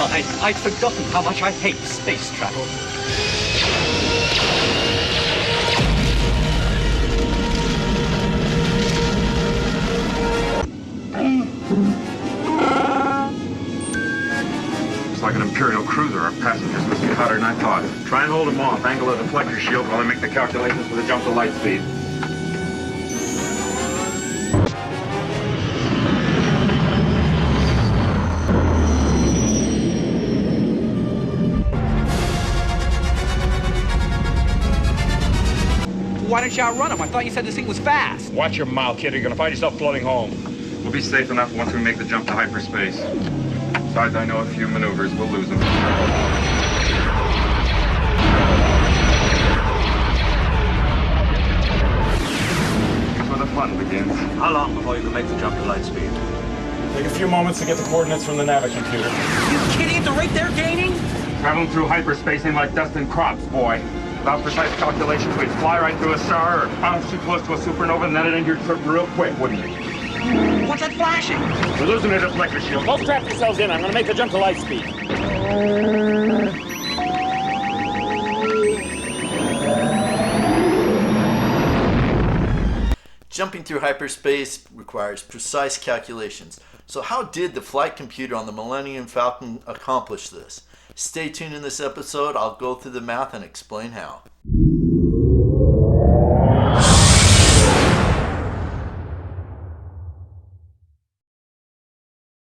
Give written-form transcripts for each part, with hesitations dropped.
I'd forgotten how much I hate space travel. Looks like an Imperial cruiser. Our passengers must be hotter than I thought. Try and hold them off. Angle the deflector shield while I make the calculations for the jump to light speed. Why don't you outrun him? I thought you said this thing was fast. Watch your mouth, kid. You're gonna find yourself floating home. We'll be safe enough once we make the jump to hyperspace. Besides, I know a few maneuvers. We'll lose them. Here's where the fun begins. How long before you can make the jump to light speed? Take a few moments to get the coordinates from the Navi computer. You kidding? At the rate they're gaining? Traveling through hyperspace ain't like dust and crops, boy. Without precise calculations, we'd fly right through a star or bounce too close to a supernova and then it'd end your trip real quick, wouldn't it? What's that flashing? We're losing a deflector shield. Don't strap yourselves in. I'm going to make the jump to light speed. Jumping through hyperspace requires precise calculations. So how did the flight computer on the Millennium Falcon accomplish this? Stay tuned in this episode. I'll go through the math and explain how.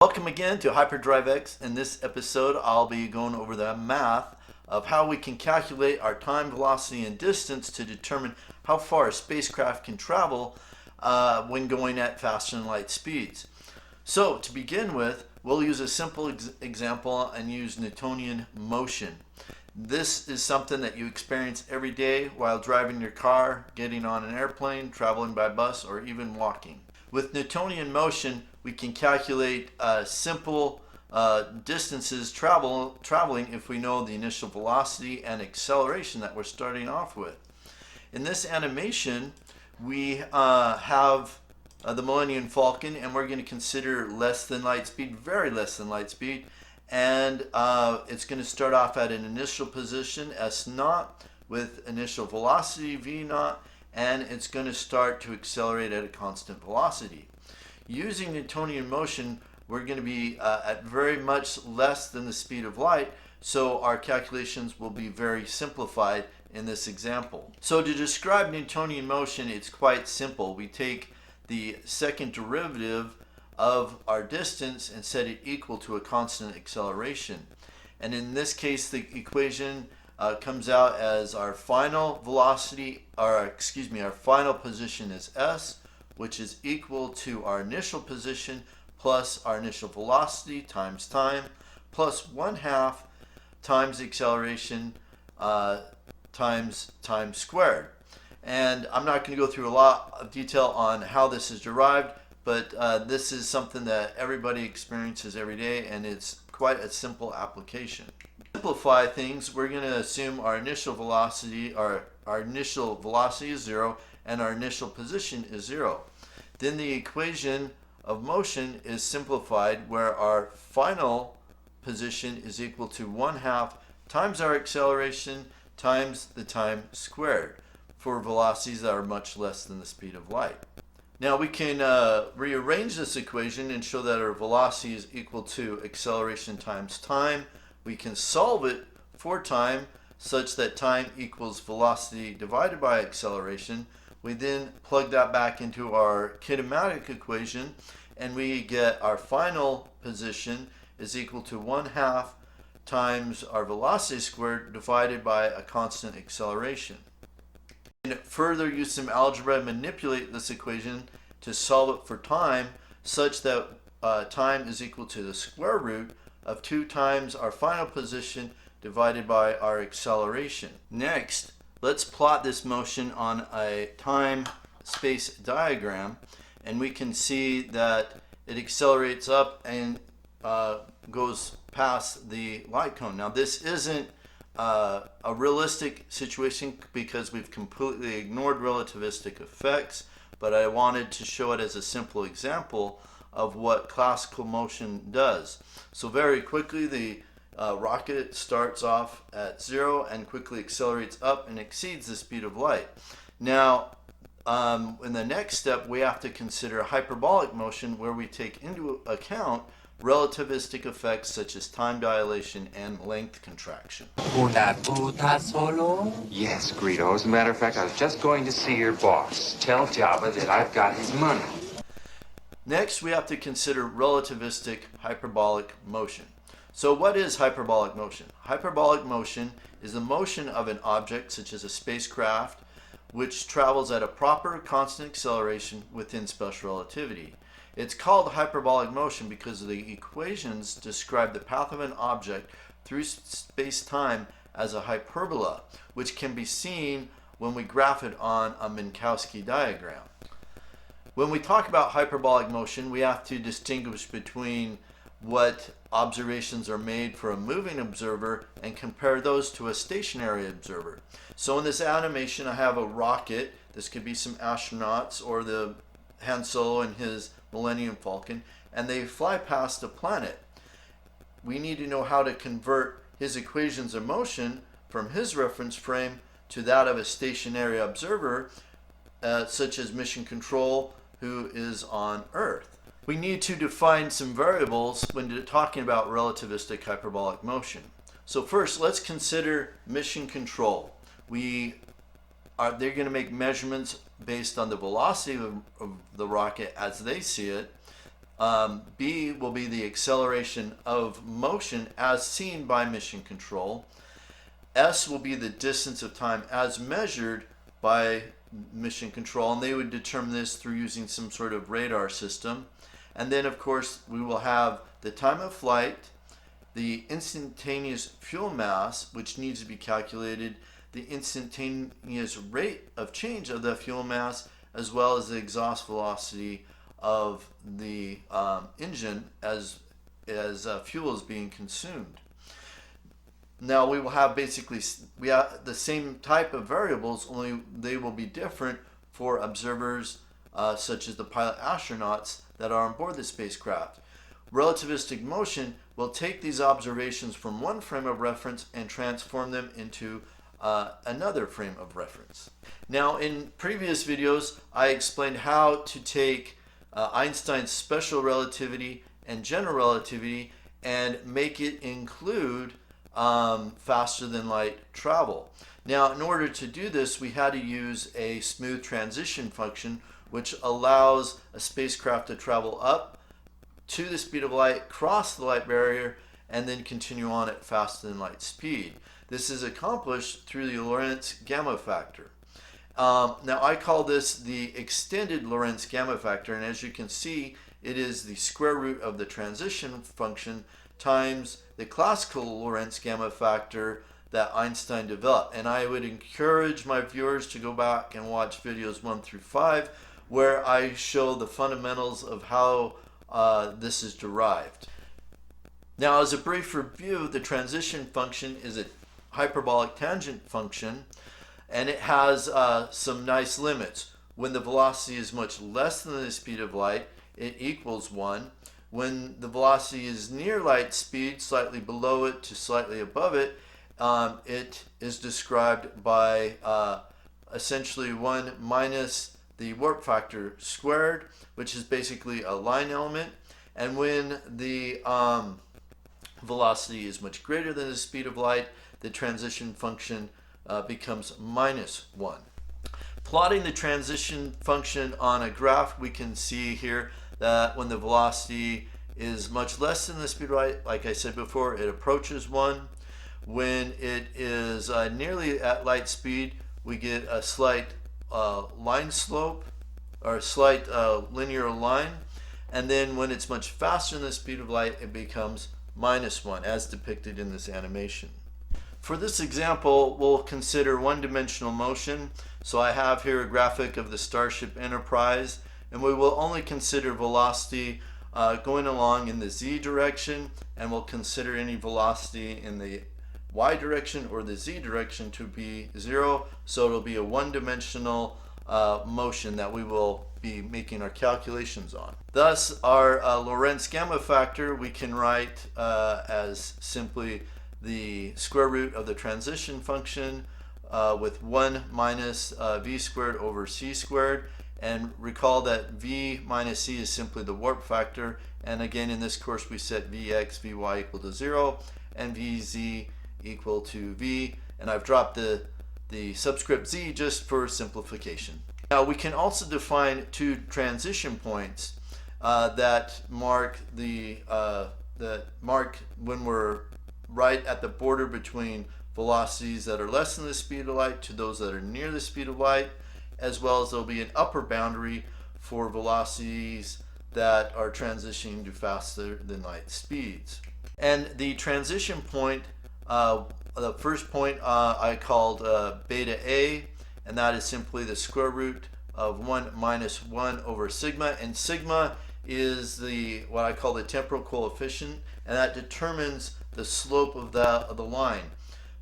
Welcome again to Hyperdrive X. In this episode, I'll be going over the math of how we can calculate our time, velocity, and distance to determine how far a spacecraft can travel when going at faster than light speeds. So to begin with, we'll use a simple example and use Newtonian motion. This is something that you experience every day while driving your car, getting on an airplane, traveling by bus, or even walking. With Newtonian motion, we can calculate simple distances traveling if we know the initial velocity and acceleration that we're starting off with. In this animation, we have the Millennium Falcon, and we're going to consider less than light speed, very less than light speed, and it's going to start off at an initial position S0 with initial velocity V0, and it's going to start to accelerate at a constant velocity. Using Newtonian motion, we're going to be at very much less than the speed of light, so our calculations will be very simplified in this example. So to describe Newtonian motion, it's quite simple. We take the second derivative of our distance and set it equal to a constant acceleration. And in this case, the equation comes out as our final velocity, our final position is s, which is equal to our initial position plus our initial velocity times time plus 1/2 times the acceleration times time squared. And I'm not going to go through a lot of detail on how this is derived, but this is something that everybody experiences every day, and it's quite a simple application. To simplify things, we're going to assume our initial velocity is 0 and our initial position is 0. Then the equation of motion is simplified, where our final position is equal to 1/2 times our acceleration times the time squared for velocities that are much less than the speed of light. Now we can rearrange this equation and show that our velocity is equal to acceleration times time. We can solve it for time such that time equals velocity divided by acceleration. We then plug that back into our kinematic equation, and we get our final position is equal to 1/2 times our velocity squared divided by a constant acceleration. And further use some algebra and manipulate this equation to solve it for time such that time is equal to the square root of 2 times our final position divided by our acceleration. Next, let's plot this motion on a time-space diagram, and we can see that it accelerates up and goes past the light cone. Now this isn't a realistic situation because we've completely ignored relativistic effects, but I wanted to show it as a simple example of what classical motion does. So very quickly, the rocket starts off at 0 and quickly accelerates up and exceeds the speed of light. Now, in the next step, we have to consider hyperbolic motion, where we take into account relativistic effects such as time dilation and length contraction. Una puta solo? Yes, Greedo. As a matter of fact, I was just going to see your boss. Tell Jabba that I've got his money. Next, we have to consider relativistic hyperbolic motion. So what is hyperbolic motion? Hyperbolic motion is the motion of an object, such as a spacecraft, which travels at a proper constant acceleration within special relativity. It's called hyperbolic motion because the equations describe the path of an object through space-time as a hyperbola, which can be seen when we graph it on a Minkowski diagram. When we talk about hyperbolic motion, we have to distinguish between what observations are made for a moving observer and compare those to a stationary observer. So in this animation, I have a rocket. This could be some astronauts or the Han Solo and his Millennium Falcon, and they fly past a planet. We need to know how to convert his equations of motion from his reference frame to that of a stationary observer, such as Mission Control, who is on Earth. We need to define some variables when talking about relativistic hyperbolic motion. So first, let's consider Mission Control. They're going to make measurements based on the velocity of the rocket as they see it. B will be the acceleration of motion as seen by Mission Control. S will be the distance of time as measured by Mission Control, and they would determine this through using some sort of radar system. And then, of course, we will have the time of flight, the instantaneous fuel mass, which needs to be calculated, the instantaneous rate of change of the fuel mass, as well as the exhaust velocity of the engine as fuel is being consumed. Now we will have we have the same type of variables, only they will be different for observers such as the pilot astronauts that are on board the spacecraft. Relativistic motion will take these observations from one frame of reference and transform them into another frame of reference. Now, in previous videos, I explained how to take Einstein's special relativity and general relativity and make it include faster than light travel. Now, in order to do this, we had to use a smooth transition function, which allows a spacecraft to travel up to the speed of light, cross the light barrier, and then continue on at faster than light speed. This is accomplished through the Lorentz gamma factor. Now I call this the extended Lorentz gamma factor, and as you can see, it is the square root of the transition function times the classical Lorentz gamma factor that Einstein developed. And I would encourage my viewers to go back and watch videos 1 through 5, where I show the fundamentals of how this is derived. Now, as a brief review, the transition function is a hyperbolic tangent function, and it has some nice limits. When the velocity is much less than the speed of light, it equals 1. When the velocity is near light speed, slightly below it to slightly above it, it is described by essentially 1 minus the warp factor squared, which is basically a line element. And when the velocity is much greater than the speed of light, the transition function becomes minus 1. Plotting the transition function on a graph, we can see here that when the velocity is much less than the speed of light, like I said before, it approaches 1. When it is nearly at light speed, we get a slight line slope, or a slight linear line. And then when it's much faster than the speed of light, it becomes minus 1, as depicted in this animation. For this example, we'll consider one-dimensional motion. So I have here a graphic of the Starship Enterprise, and we will only consider velocity going along in the z direction, and we'll consider any velocity in the y direction or the z direction to be 0. So it'll be a one-dimensional motion that we will be making our calculations on. Thus, our Lorentz gamma factor we can write as simply the square root of the transition function with 1 minus v squared over c squared. And recall that v minus c is simply the warp factor. And again, in this course, we set vx, vy equal to 0 and vz equal to v. And I've dropped the subscript z just for simplification. Now we can also define two transition points that mark when we're right at the border between velocities that are less than the speed of light to those that are near the speed of light, as well as there'll be an upper boundary for velocities that are transitioning to faster than light speeds. And the transition point, the first point I called beta A, and that is simply the square root of 1 minus 1 over sigma. And sigma is what I call the temporal coefficient, and that determines the slope of the line.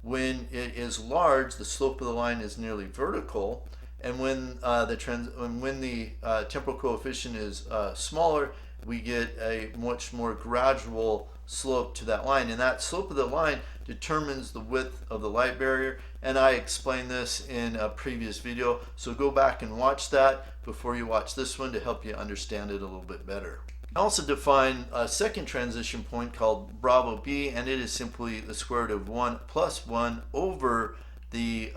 When it is large, the slope of the line is nearly vertical, and when the temporal coefficient is smaller, we get a much more gradual slope to that line, and that slope of the line determines the width of the light barrier. And I explained this in a previous video, so go back and watch that before you watch this one to help you understand it a little bit better. I also define a second transition point called Bravo B, and it is simply the square root of 1 plus 1 over the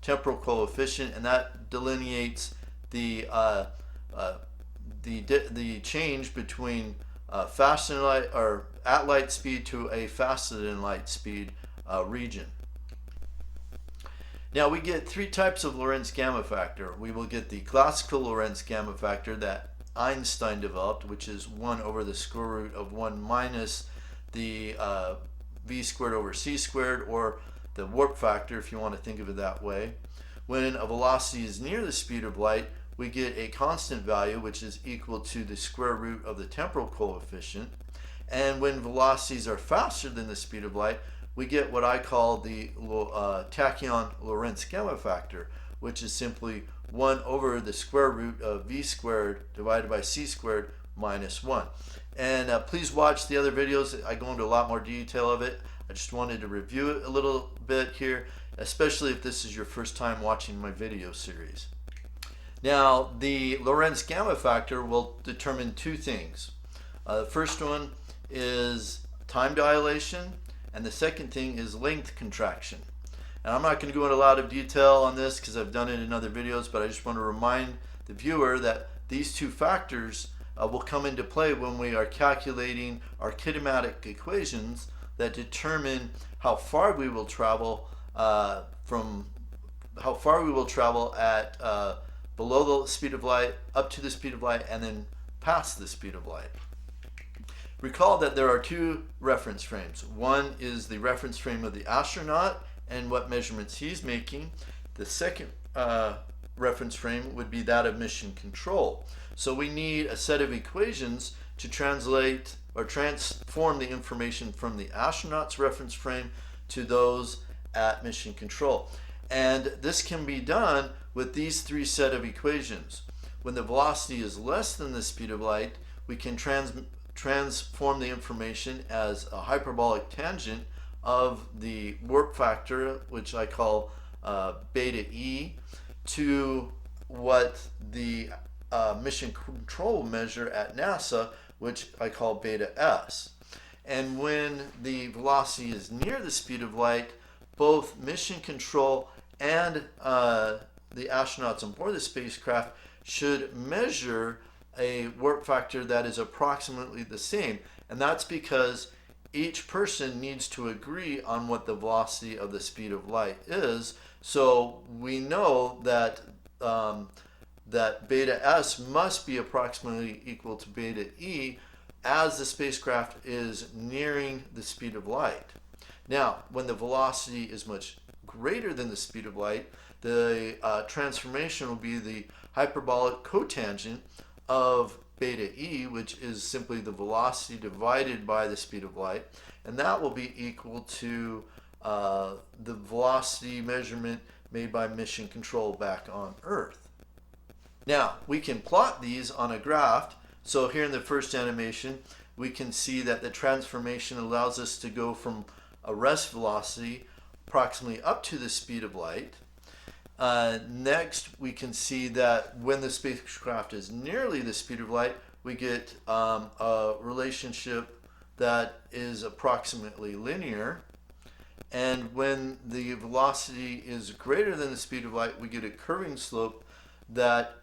temporal coefficient, and that delineates the change between faster than light or at light speed to a faster than light speed region. Now we get three types of Lorentz gamma factor. We will get the classical Lorentz gamma factor that Einstein developed, which is 1 over the square root of 1 minus the v squared over c squared, or the warp factor if you want to think of it that way. When a velocity is near the speed of light, we get a constant value which is equal to the square root of the temporal coefficient. And when velocities are faster than the speed of light, we get what I call the tachyon Lorentz gamma factor, which is simply 1 over the square root of v squared divided by c squared minus 1. And please watch the other videos. I go into a lot more detail of it. I just wanted to review it a little bit here, especially if this is your first time watching my video series. Now, the Lorentz gamma factor will determine two things. The first one is time dilation, and the second thing is length contraction. And I'm not going to go into a lot of detail on this because I've done it in other videos, but I just want to remind the viewer that these two factors will come into play when we are calculating our kinematic equations that determine how far we will travel at below the speed of light, up to the speed of light, and then past the speed of light. Recall that there are two reference frames. One is the reference frame of the astronaut and what measurements he's making. The second reference frame would be that of mission control. So we need a set of equations to translate or transform the information from the astronaut's reference frame to those at mission control. And this can be done with these three set of equations. When the velocity is less than the speed of light, we can transform the information as a hyperbolic tangent of the warp factor, which I call beta E, to what the mission control measure at NASA, which I call beta S. And when the velocity is near the speed of light, both mission control and the astronauts on board the spacecraft should measure a warp factor that is approximately the same. And that's because each person needs to agree on what the velocity of the speed of light is. So we know that that beta S must be approximately equal to beta E as the spacecraft is nearing the speed of light. Now, when the velocity is much greater than the speed of light, the transformation will be the hyperbolic cotangent of beta E, which is simply the velocity divided by the speed of light, and that will be equal to the velocity measurement made by mission control back on Earth. Now, we can plot these on a graph. So here in the first animation, we can see that the transformation allows us to go from a rest velocity approximately up to the speed of light. Next, we can see that when the spacecraft is nearly the speed of light, we get a relationship that is approximately linear. And when the velocity is greater than the speed of light, we get a curving slope that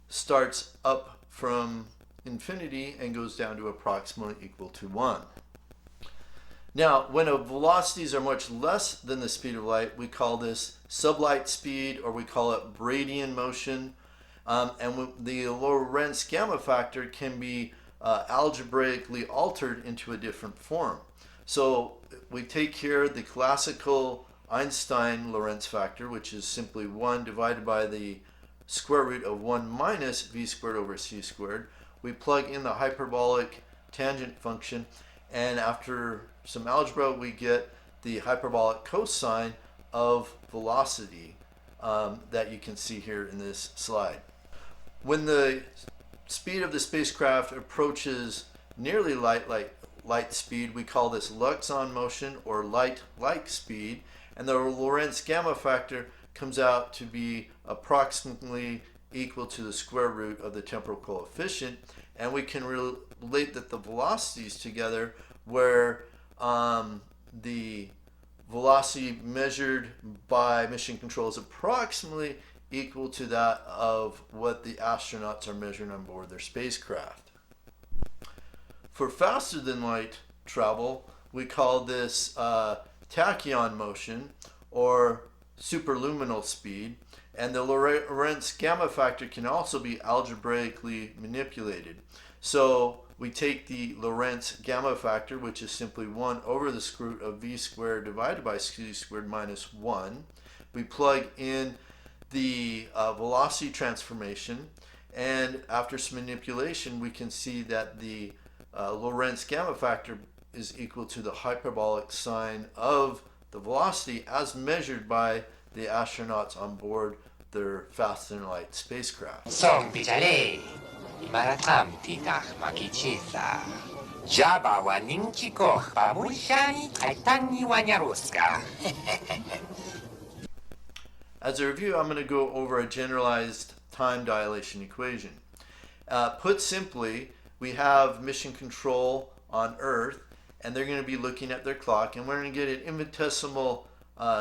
starts up from infinity and goes down to approximately equal to 1. Now, when velocities are much less than the speed of light, we call this sublight speed, or we call it Brownian motion. And the Lorentz gamma factor can be algebraically altered into a different form. So we take here the classical Einstein Lorentz factor, which is simply 1 divided by the square root of 1 minus v squared over c squared. We plug in the hyperbolic tangent function, and after some algebra, we get the hyperbolic cosine of velocity that you can see here in this slide. When the speed of the spacecraft approaches nearly light speed, we call this Luxon motion, or light speed, and the Lorentz gamma factor comes out to be approximately equal to the square root of the temporal coefficient, and we can relate that the velocities together, where the velocity measured by mission control is approximately equal to that of what the astronauts are measuring on board their spacecraft. For faster than light travel, we call this tachyon motion, or superluminal speed, and the Lorentz gamma factor can also be algebraically manipulated. So we take the Lorentz gamma factor, which is simply 1 over the square root of v squared divided by c squared minus 1. We plug in the velocity transformation, and after some manipulation, we can see that the Lorentz gamma factor is equal to the hyperbolic sine of the velocity as measured by the astronauts on board their faster than light spacecraft. Song Picharei, Maratam Titach Makichisa. Jaba wa ninki koch pamushani kaitani wanyaruska. As a review, I'm going to go over a generalized time dilation equation. Put simply, we have mission control on Earth, and they're going to be looking at their clock, and we're going to get an infinitesimal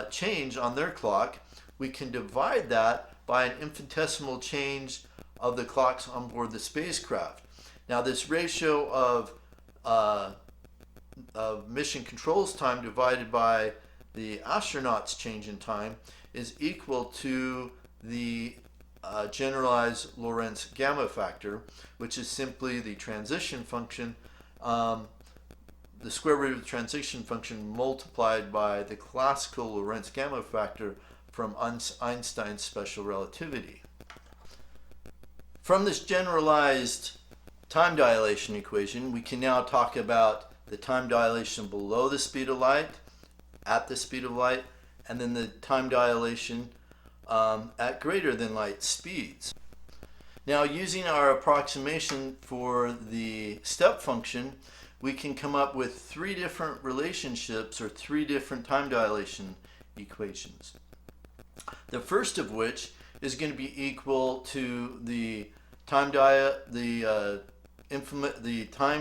change on their clock. We can divide that by an infinitesimal change of the clocks on board the spacecraft. Now, this ratio of mission control's time divided by the astronauts' change in time is equal to the generalized Lorentz gamma factor, which is simply the transition function, the square root of the transition function multiplied by the classical Lorentz gamma factor from Einstein's special relativity. From this generalized time dilation equation, we can now talk about the time dilation below the speed of light, at the speed of light, and then the time dilation at greater than light speeds. Now, using our approximation for the step function, we can come up with 3 different relationships, or 3 different time dilation equations. The first of which is going to be equal to the time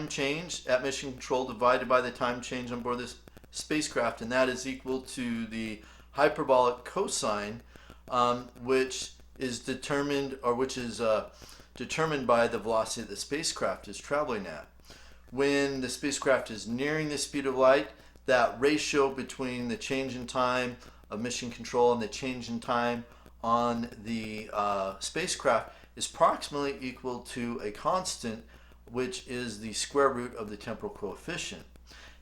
change at mission control divided by the time change on board this spacecraft, and that is equal to the hyperbolic cosine, which is determined by the velocity that the spacecraft is traveling at. When the spacecraft is nearing the speed of light, that ratio between the change in time of mission control and the change in time on the spacecraft is approximately equal to a constant, which is the square root of the temporal coefficient.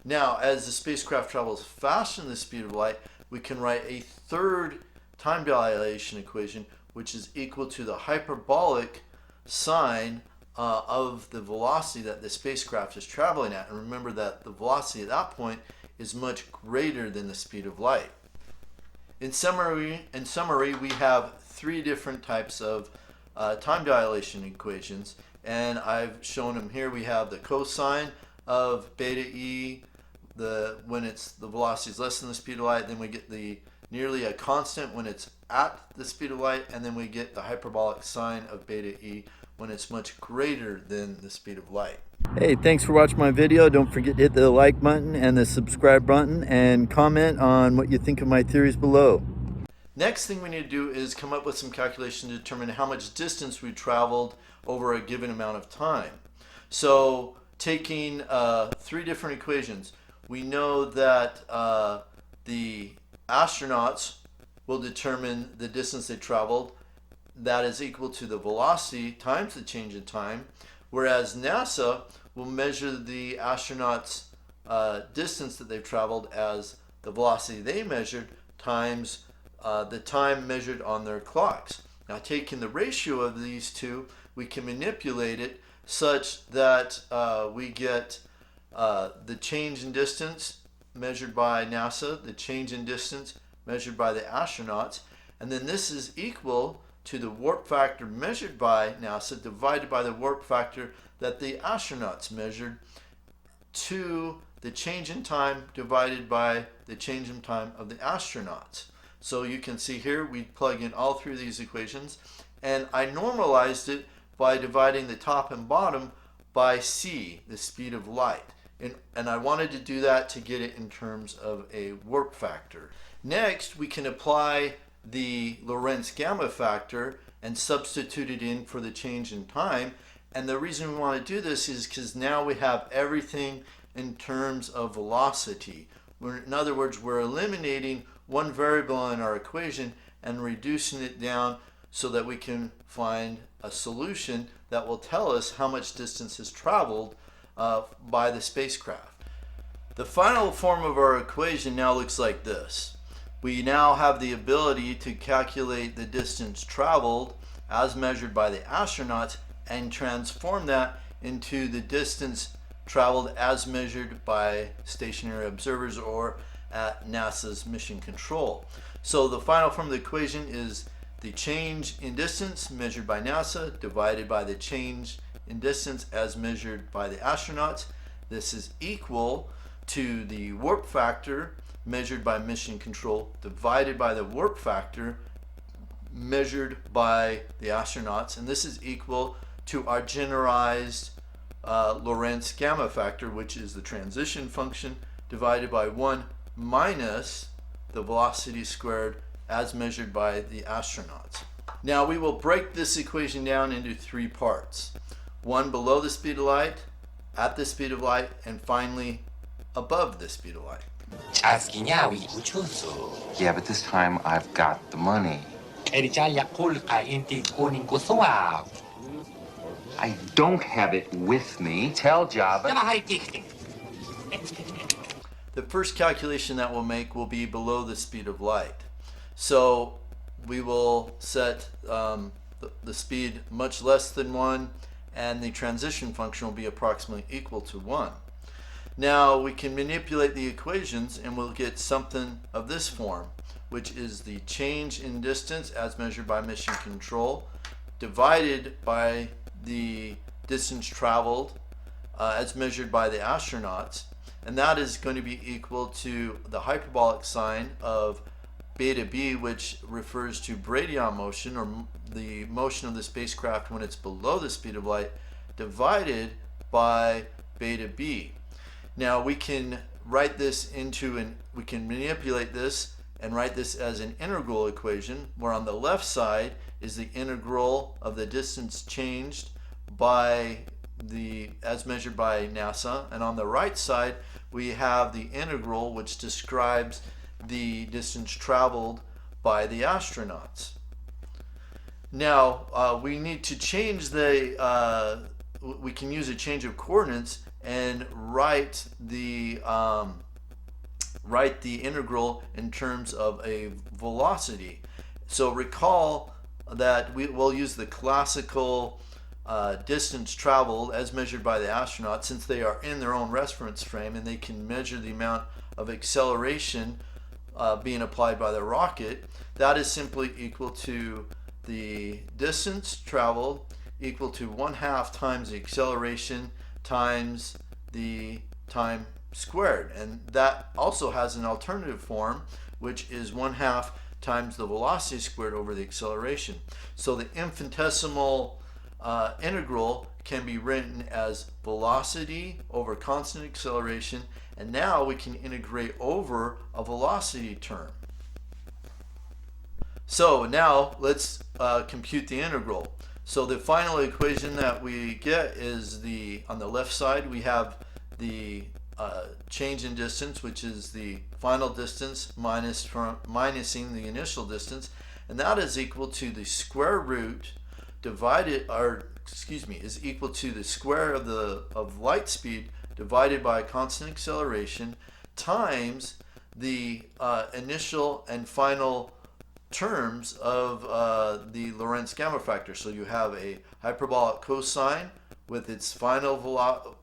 Now, as the spacecraft travels faster than the speed of light, we can write a third time dilation equation, which is equal to the hyperbolic sine of the velocity that the spacecraft is traveling at. And remember that the velocity at that point is much greater than the speed of light. In summary, we have 3 different types of time dilation equations, and I've shown them here. We have the cosine of beta E, when it's the velocity is less than the speed of light, then we get the nearly a constant when it's at the speed of light, and then we get the hyperbolic sine of beta E when it's much greater than the speed of light. Hey, thanks for watching my video. Don't forget to hit the like button and the subscribe button, and comment on what you think of my theories below. Next thing we need to do is come up with some calculation to determine how much distance we traveled over a given amount of time. So taking 3 different equations, we know that the astronauts will determine the distance they traveled. That is equal to the velocity times the change in time, whereas NASA will measure the astronauts' distance that they've traveled as the velocity they measured times the time measured on their clocks. Now, taking the ratio of these two, we can manipulate it such that we get the change in distance measured by NASA, the change in distance measured by the astronauts, and then this is equal to the warp factor measured by NASA divided by the warp factor that the astronauts measured, to the change in time divided by the change in time of the astronauts. So you can see here we plug in all 3 of these equations, and I normalized it by dividing the top and bottom by c, the speed of light. And I wanted to do that to get it in terms of a warp factor. Next, we can apply the Lorentz gamma factor and substitute it in for the change in time. And the reason we want to do this is because now we have everything in terms of velocity. In other words, we're eliminating one variable in our equation and reducing it down so that we can find a solution that will tell us how much distance is traveled by the spacecraft. The final form of our equation now looks like this. We now have the ability to calculate the distance traveled as measured by the astronauts and transform that into the distance traveled as measured by stationary observers or at NASA's mission control. So the final form of the equation is the change in distance measured by NASA divided by the change in distance as measured by the astronauts. This is equal to the warp factor measured by mission control divided by the warp factor measured by the astronauts, and this is equal to our generalized Lorentz gamma factor, which is the transition function divided by 1 minus the velocity squared as measured by the astronauts. Now we will break this equation down into 3 parts. 1 below the speed of light, at the speed of light, and finally above the speed of light. Yeah, but this time I've got the money. I don't have it with me. Tell Jabba. The first calculation that we'll make will be below the speed of light. So we will set the speed much less than 1, and the transition function will be approximately equal to 1. Now we can manipulate the equations and we'll get something of this form, which is the change in distance as measured by mission control divided by the distance traveled as measured by the astronauts, and that is going to be equal to the hyperbolic sine of beta b, which refers to Braydian motion, or the motion of the spacecraft when it's below the speed of light, divided by beta b. Now we can write this into we can manipulate this and write this as an integral equation, where on the left side is the integral of the distance changed by as measured by NASA, and on the right side we have the integral which describes the distance traveled by the astronauts. Now we need to change we can use a change of coordinates and write the integral in terms of a velocity. So recall that we will use the classical distance traveled as measured by the astronauts, since they are in their own reference frame and they can measure the amount of acceleration being applied by the rocket. That is simply equal to the distance traveled equal to 1/2 times the acceleration times the time squared. And that also has an alternative form, which is 1/2 times the velocity squared over the acceleration. So the infinitesimal integral can be written as velocity over constant acceleration, and now we can integrate over a velocity term. So now let's compute the integral. So the final equation that we get is on the left side we have the change in distance, which is the final distance minusing the initial distance, and that is equal to the square root is equal to the square of light speed divided by constant acceleration times the initial and final terms of the Lorentz gamma factor. So you have a hyperbolic cosine with its final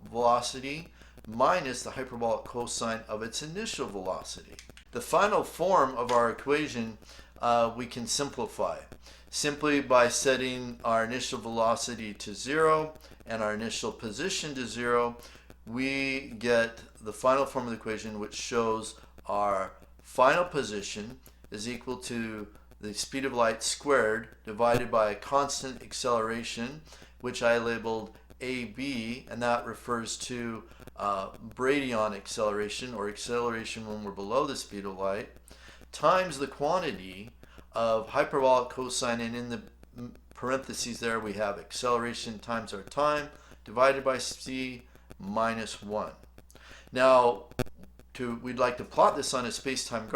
velocity minus the hyperbolic cosine of its initial velocity. The final form of our equation we can simplify simply by setting our initial velocity to 0 and our initial position to 0. We get the final form of the equation, which shows our final position is equal to the speed of light squared divided by a constant acceleration, which I labeled AB, and that refers to Bradian acceleration, or acceleration when we're below the speed of light, times the quantity of hyperbolic cosine, and in the parentheses there we have acceleration times our time divided by c minus 1. Now we'd like to plot this on a space-time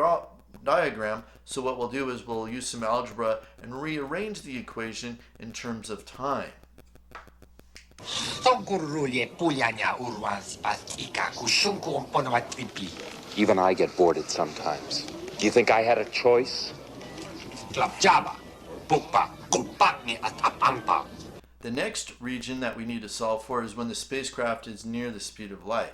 diagram, so what we'll do is we'll use some algebra and rearrange the equation in terms of time. Even I get bored at sometimes. Do you think I had a choice? The next region that we need to solve for is when the spacecraft is near the speed of light.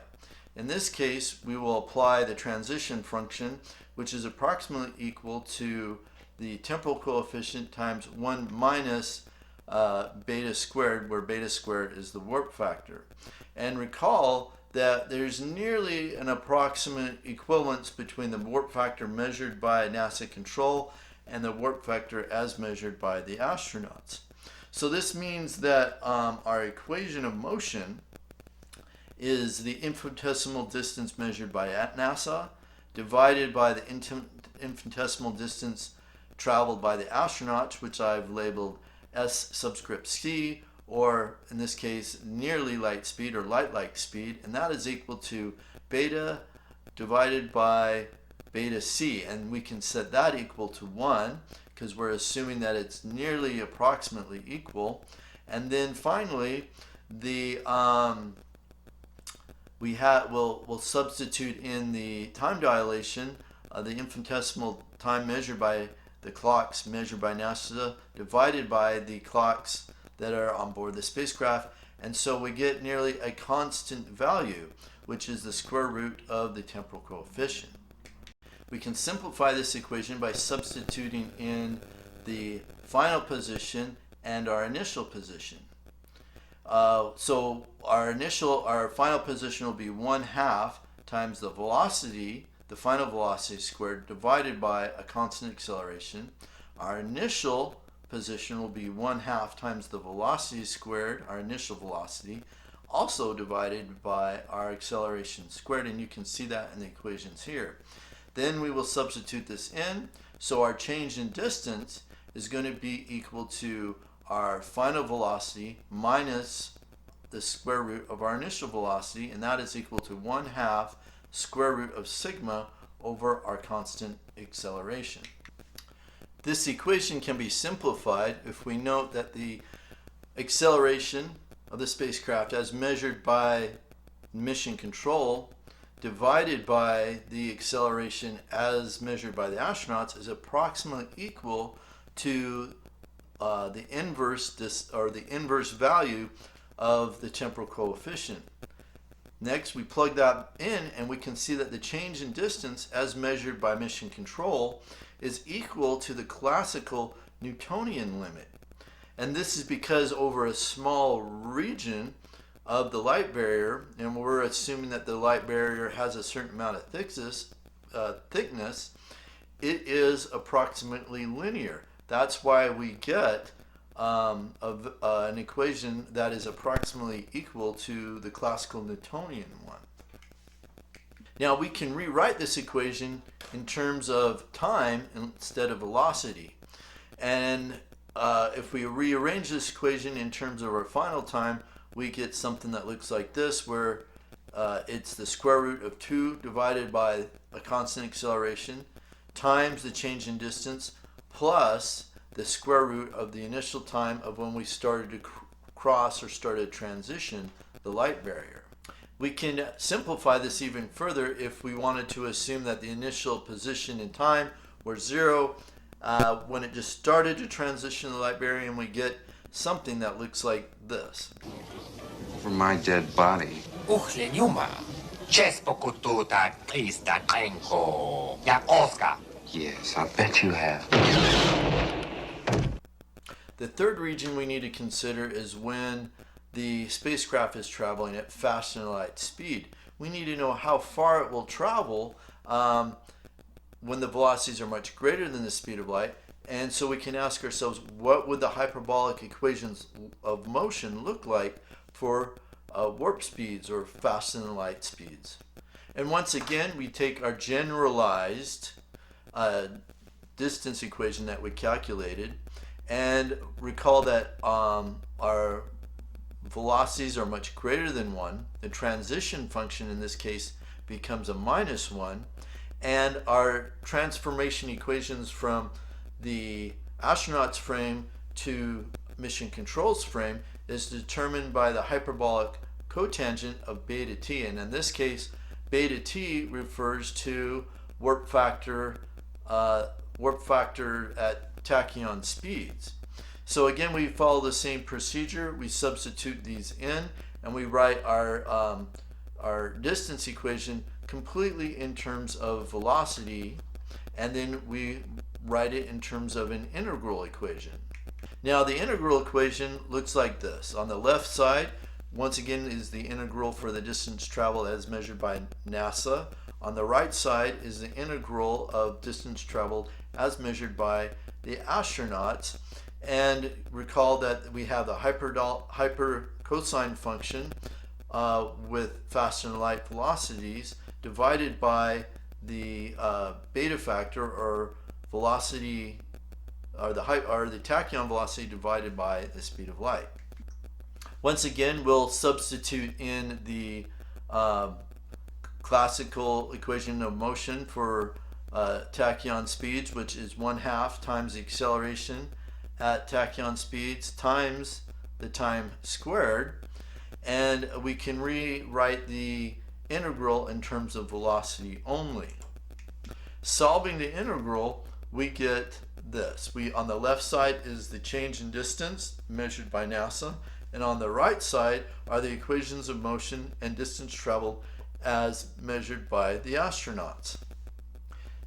In this case, we will apply the transition function, which is approximately equal to the temporal coefficient times 1 minus beta squared, where beta squared is the warp factor. And recall that there's nearly an approximate equivalence between the warp factor measured by NASA control and the warp factor as measured by the astronauts. So this means that our equation of motion is the infinitesimal distance measured by NASA divided by the infinitesimal distance traveled by the astronauts, which I've labeled S subscript c, or in this case nearly light speed or light-like speed, and that is equal to beta divided by beta c, and we can set that equal to 1 because we're assuming that it's nearly approximately equal. And then finally we'll substitute in the time dilation the infinitesimal time measured by the clocks measured by NASA divided by the clocks that are on board the spacecraft, and so we get nearly a constant value, which is the square root of the temporal coefficient. We can simplify this equation by substituting in the final position and our initial position. So our final position will be 1/2 times the velocity, the final velocity squared, divided by a constant acceleration. Our initial position will be 1/2 times the velocity squared, our initial velocity, also divided by our acceleration squared, and you can see that in the equations here. Then we will substitute this in, so our change in distance is going to be equal to our final velocity minus the square root of our initial velocity, and that is equal to 1/2 square root of sigma over our constant acceleration. This equation can be simplified if we note that the acceleration of the spacecraft as measured by mission control divided by the acceleration as measured by the astronauts is approximately equal to the inverse value of the temporal coefficient. Next, we plug that in and we can see that the change in distance as measured by mission control is equal to the classical Newtonian limit. And this is because over a small region of the light barrier, and we're assuming that the light barrier has a certain amount of thickness, it is approximately linear. That's why we get an equation that is approximately equal to the classical Newtonian one. Now we can rewrite this equation in terms of time instead of velocity. And if we rearrange this equation in terms of our final time, we get something that looks like this, where it's the square root of 2 divided by a constant acceleration times the change in distance plus the square root of the initial time of when we started to cross or started to transition the light barrier. We can simplify this even further if we wanted to assume that the initial position in time were 0 when it just started to transition the light barrier, and we get something that looks like this. For my dead body. Uchleniuma. Chespokututa Krista Krenko. Yakovska. Yes, I bet you have. The third region we need to consider is when the spacecraft is traveling at faster than light speed. We need to know how far it will travel when the velocities are much greater than the speed of light. And so we can ask ourselves, what would the hyperbolic equations of motion look like for warp speeds or faster than light speeds? And once again, we take our generalized distance equation that we calculated, and recall that our velocities are much greater than 1. The transition function in this case becomes a -1, and our transformation equations from the astronaut's frame to mission control's frame is determined by the hyperbolic cotangent of beta t, and in this case beta t refers to warp factor at tachyon speeds. So again, we follow the same procedure. We substitute these in, and we write our distance equation completely in terms of velocity, and then we write it in terms of an integral equation. Now the integral equation looks like this. On the left side, once again, is the integral for the distance traveled as measured by NASA. On the right side is the integral of distance traveled as measured by the astronauts. And recall that we have the hyper cosine function with faster than light velocities divided by the beta factor, or velocity, or the tachyon velocity divided by the speed of light. Once again, we'll substitute in the classical equation of motion for tachyon speeds, which is 1/2 times the acceleration at tachyon speeds times the time squared, and we can rewrite the integral in terms of velocity only. Solving the integral, we get this. On the left side is the change in distance measured by NASA, and on the right side are the equations of motion and distance traveled as measured by the astronauts.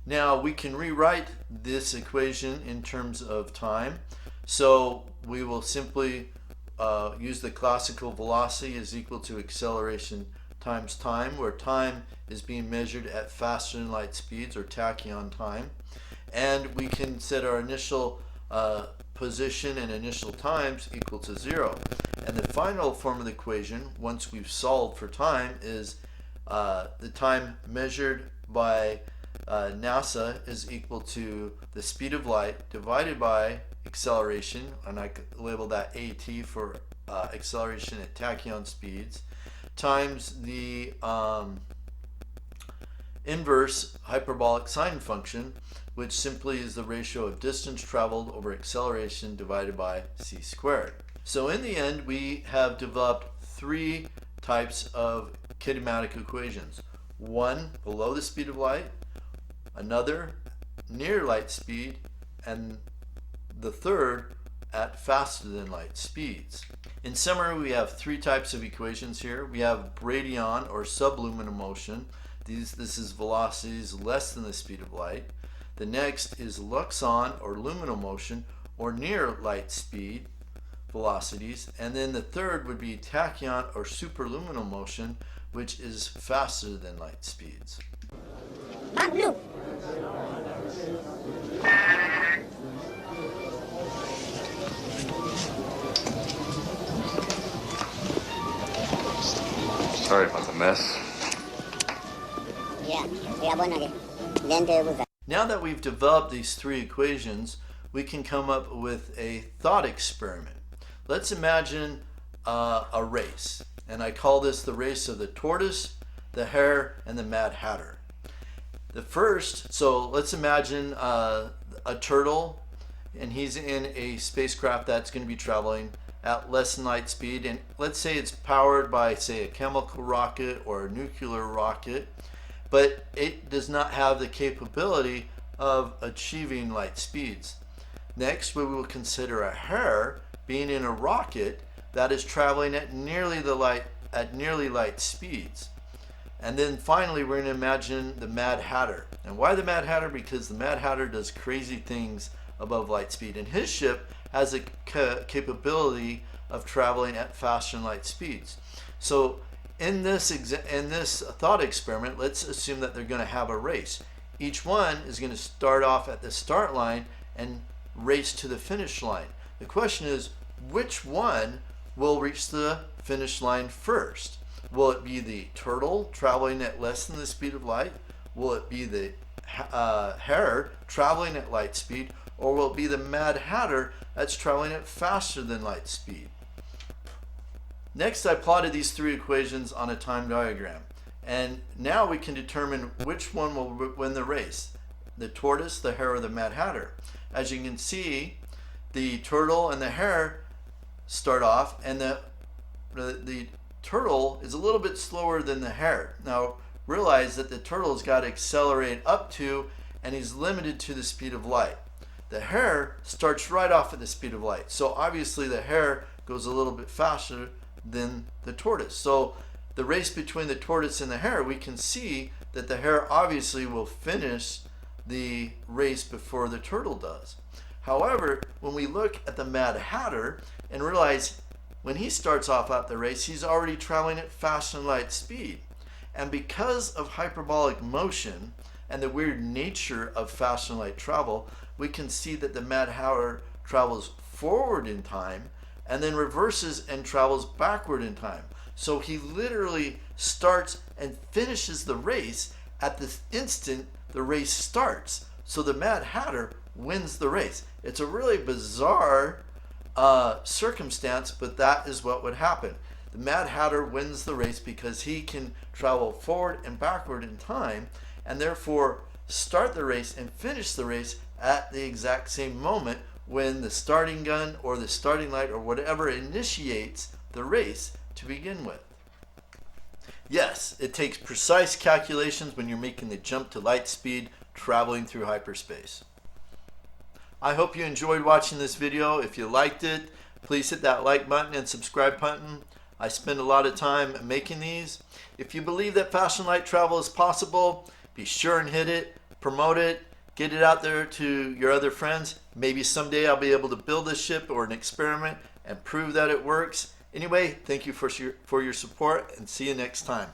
Now we can rewrite this equation in terms of time. So we will simply use the classical velocity is equal to acceleration times time, where time is being measured at faster than light speeds, or tachyon time. And we can set our initial position and initial times equal to 0. And the final form of the equation, once we've solved for time, is the time measured by NASA is equal to the speed of light divided by acceleration, and I could label that AT for acceleration at tachyon speeds, times the inverse hyperbolic sine function, which simply is the ratio of distance traveled over acceleration divided by c squared. So in the end, we have developed 3 types of kinematic equations. One below the speed of light, another near light speed, and the third at faster than light speeds. In summary, we have 3 types of equations here. We have bradion, or subluminal motion. This is velocities less than the speed of light. The next is luxon, or luminal motion, or near light speed velocities. And then the third would be tachyon or superluminal motion, which is faster than light speeds. Sorry about the mess. Now that we've developed these three equations, we can come up with a thought experiment. Let's imagine a race, and I call this the race of the tortoise, the hare, and the Mad Hatter. So let's imagine a turtle, and he's in a spacecraft that's going to be traveling at less than light speed, and let's say it's powered by, say, a chemical rocket or a nuclear rocket, but it does not have the capability of achieving light speeds. Next, we will consider a hare being in a rocket that is traveling at nearly light speeds. And then finally, we're going to imagine the Mad Hatter. And why the Mad Hatter? Because the Mad Hatter does crazy things above light speed, and his ship has a capability of traveling at faster than light speeds. So in this thought experiment, let's assume that they're going to have a race. Each one is going to start off at the start line and race to the finish line. The question is, which one will reach the finish line first? Will it be the turtle traveling at less than the speed of light? Will it be the hare traveling at light speed? Or will it be the Mad Hatter that's traveling at faster than light speed? Next, I plotted these three equations on a time diagram. And now we can determine which one will win the race, the tortoise, the hare, or the Mad Hatter. As you can see, the turtle and the hare start off, and the turtle is a little bit slower than the hare. Now, realize that the turtle's got to accelerate up to, and he's limited to the speed of light. The hare starts right off at the speed of light. So obviously the hare goes a little bit faster than the tortoise. So the race between the tortoise and the hare, we can see that the hare obviously will finish the race before the turtle does. However, when we look at the Mad Hatter and realize when he starts off at the race, he's already traveling at faster than light speed. And because of hyperbolic motion and the weird nature of faster than light travel, we can see that the Mad Hatter travels forward in time and then reverses and travels backward in time. So he literally starts and finishes the race at the instant the race starts. So the Mad Hatter wins the race. It's a really bizarre circumstance, but that is what would happen. The Mad Hatter wins the race because he can travel forward and backward in time, and therefore start the race and finish the race at the exact same moment when the starting gun or the starting light or whatever initiates the race to begin with. Yes, it takes precise calculations when you're making the jump to light speed traveling through hyperspace. I hope you enjoyed watching this video. If you liked it, please hit that like button and subscribe button. I spend a lot of time making these. If you believe that faster than light travel is possible, be sure and hit it, promote it, get it out there to your other friends. Maybe someday I'll be able to build a ship or an experiment and prove that it works. Anyway, thank you for your support, and see you next time.